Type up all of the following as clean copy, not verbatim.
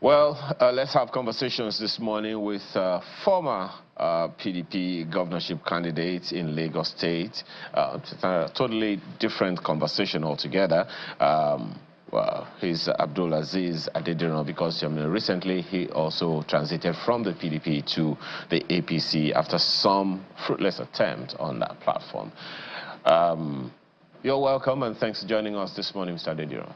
Well, let's have conversations this morning with former PDP governorship candidate in Lagos State. It's a totally different conversation altogether. Well, he's Abdulaziz Adediran because recently he also transited from the PDP to the APC after some fruitless attempt on that platform. You're welcome and thanks for joining us this morning, Mr. Adediran.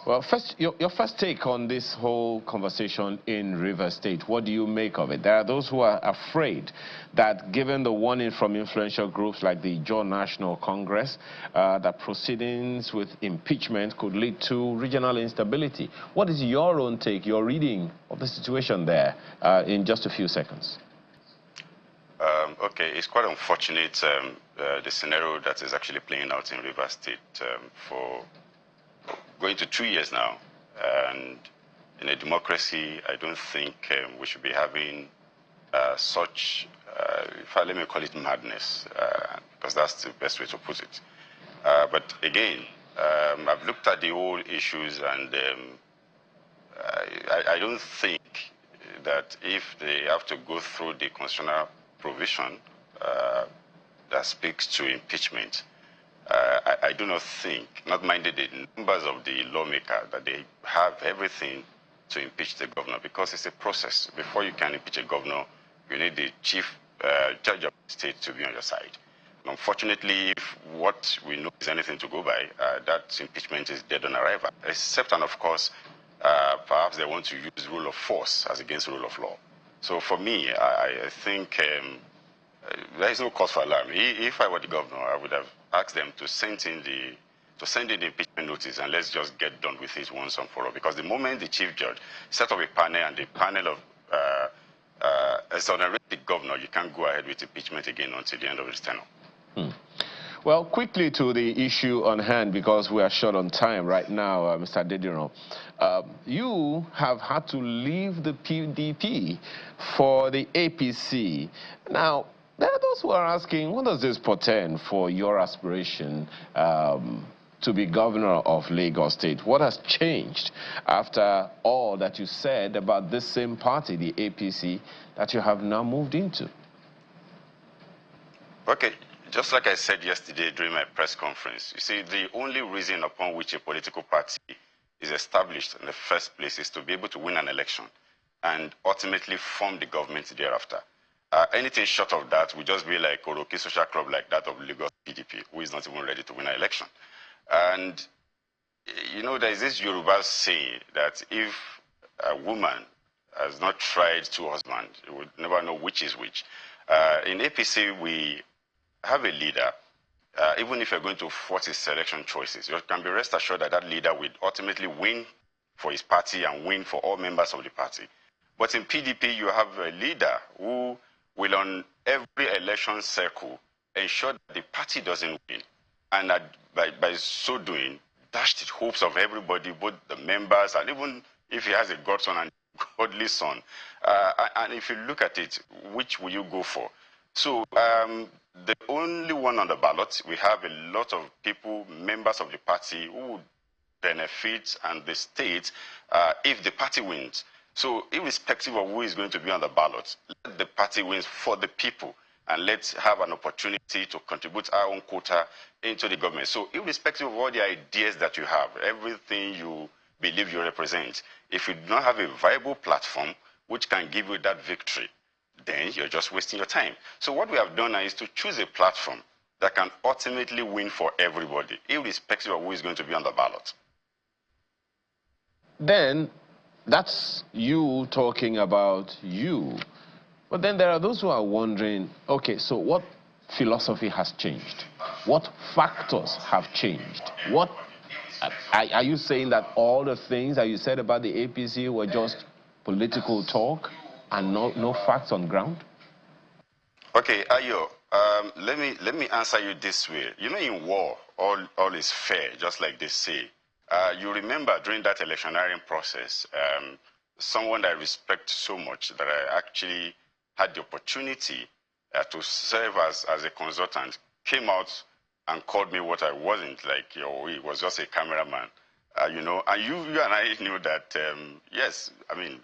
Well, first, your first take on this whole conversation in Rivers State, what do you make of it? There are those who are afraid that given the warning from influential groups like the Jandor National Congress, that proceedings with impeachment could lead to regional instability. What is your own take, your reading of the situation there in just a few seconds? Okay, it's quite unfortunate, the scenario that is actually playing out in Rivers State for going to 2 years now, and in a democracy, I don't think we should be having such, let me call it madness, because that's the best way to put it. But again, I've looked at the whole issues, and I don't think that if they have to go through the constitutional provision that speaks to impeachment, I do not think, not minded the numbers of the lawmaker, that they have everything to impeach the governor, because it's a process. Before you can impeach a governor, you need the chief judge of the state to be on your side. And unfortunately, if what we know is anything to go by, that impeachment is dead on arrival, except, and of course, perhaps they want to use rule of force as against rule of law. So for me, I think there is no cause for alarm. If I were the governor, I would have asked them to send in the impeachment notice, and let's just get done with it once and for all. Because the moment the chief judge set up a panel, and the panel of exonerated the governor, you can't go ahead with impeachment again until the end of his tenure. Well, quickly to the issue on hand, because we are short on time right now, Mr. Adediran. You have had to leave the PDP for the APC. Now, there are those who are asking, what does this portend for your aspiration to be governor of Lagos State? What has changed after all that you said about this same party, the APC, that you have now moved into? Okay, just like I said yesterday during my press conference, you see, the only reason upon which a political party is established in the first place is to be able to win an election and ultimately form the government thereafter. Anything short of that would just be like Oroki Social Club, like that of Lagos PDP, who is not even ready to win an election. And, you know, there is this Yoruba saying that if a woman has not tried two husbands, you would never know which is which. In APC, we have a leader, even if you're going to force his selection choices, you can be rest assured that that leader will ultimately win for his party and win for all members of the party. But in PDP, you have a leader who will, on every election cycle, ensure that the party doesn't win. And by so doing, dash the hopes of everybody, both the members, and even if he has a godson and godly son. And if you look at it, which will you go for? So the only one on the ballot, we have a lot of people, members of the party, who would benefit and the state if the party wins. So irrespective of who is going to be on the ballot, let the party win for the people, and let's have an opportunity to contribute our own quota into the government. So irrespective of all the ideas that you have, everything you believe you represent, if you do not have a viable platform which can give you that victory, then you're just wasting your time. So what we have done now is to choose a platform that can ultimately win for everybody, irrespective of who is going to be on the ballot. Then that's you talking about you. But then there are those who are wondering, okay, so what philosophy has changed? What factors have changed? What are you saying that all the things that you said about the APC were just political talk and no facts on ground? Okay, Ayo, let me answer you this way. You know, in war, all is fair, just like they say. You remember during that electioneering process, someone that I respect so much that I actually had the opportunity to serve as a consultant came out and called me what I wasn't, like, he was just a cameraman. you know, and you and I knew that, yes, I mean,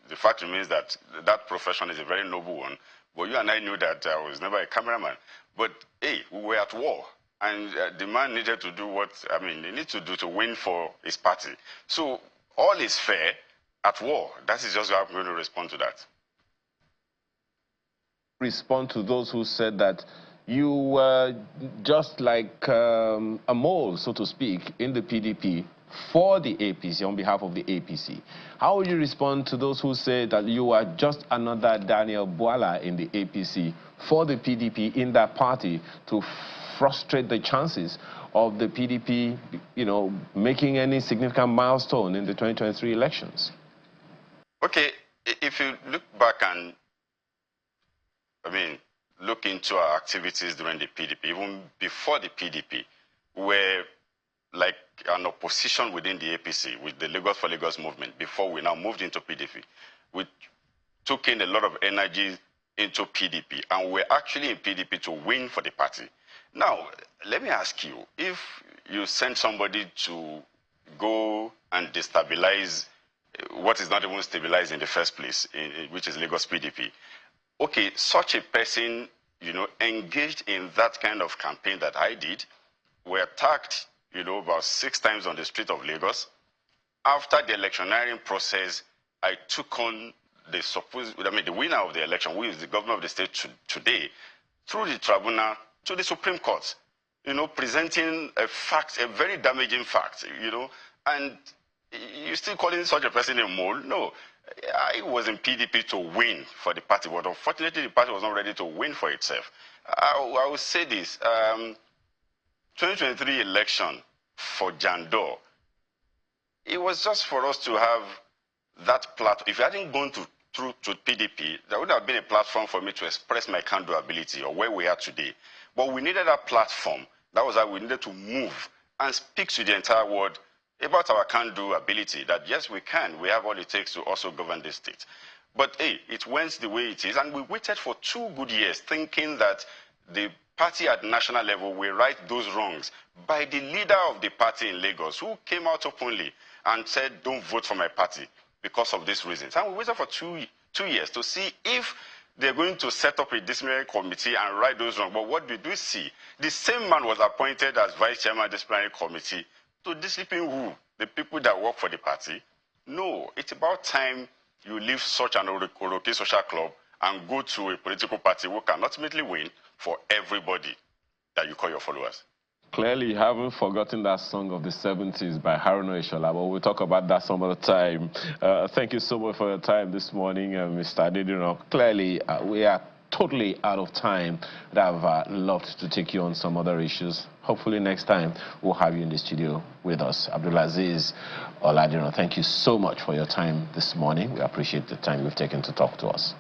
the fact remains that that profession is a very noble one, but you and I knew that I was never a cameraman. But, hey, we were at war, and the man needed to do what, I mean, he needs to do to win for his party. So all is fair at war. That is just how I'm going to respond to that. Respond to those who said that you were just like a mole, so to speak, in the PDP for the APC, on behalf of the APC. How would you respond to those who say that you are just another Daniel Bwala in the APC for the PDP in that party to frustrate the chances of the PDP, you know, making any significant milestone in the 2023 elections? Okay, if you look back and, I mean, look into our activities during the PDP, even before the PDP, where like an opposition within the APC with the Lagos for Lagos movement before we now moved into PDP. We took in a lot of energy into PDP, and we're actually in PDP to win for the party. Now, let me ask you, if you send somebody to go and destabilize what is not even stabilized in the first place, which is Lagos PDP, okay, such a person, you know, engaged in that kind of campaign that I did, were attacked, you know, about 6 times on the street of Lagos. After the electioneering process, I took on the winner of the election, who is the governor of the state today, through the tribunal to the Supreme Court, you know, presenting a fact, a very damaging fact, you know, and you're still calling such a person a mole? No. I was in PDP to win for the party, but unfortunately the party was not ready to win for itself. I will say this, 2023 election for Jandor, it was just for us to have that platform. If I hadn't gone through to PDP, there would have been a platform for me to express my can-do ability or where we are today. But we needed a platform. That was how we needed to move and speak to the entire world about our can-do ability, that yes, we can. We have all it takes to also govern this state. But hey, it went the way it is, and we waited for 2 good years thinking that the party at national level will right those wrongs by the leader of the party in Lagos, who came out openly and said, don't vote for my party because of these reasons. And we waited for 2 years to see if they're going to set up a disciplinary committee and right those wrongs. But what did we see? The same man was appointed as vice chairman of the disciplinary committee to discipline who? The people that work for the party? No, it's about time you leave such an Oroke social club and go to a political party who can ultimately win for everybody that you call your followers. Clearly, you haven't forgotten that song of the 70s by Haruna Ishola, but we'll talk about that some other time. Thank you so much for your time this morning, Mr. Adedino. Clearly, we are totally out of time, but I've loved to take you on some other issues. Hopefully next time we'll have you in the studio with us. Abdulaziz Oladino, thank you so much for your time this morning. We appreciate the time you've taken to talk to us.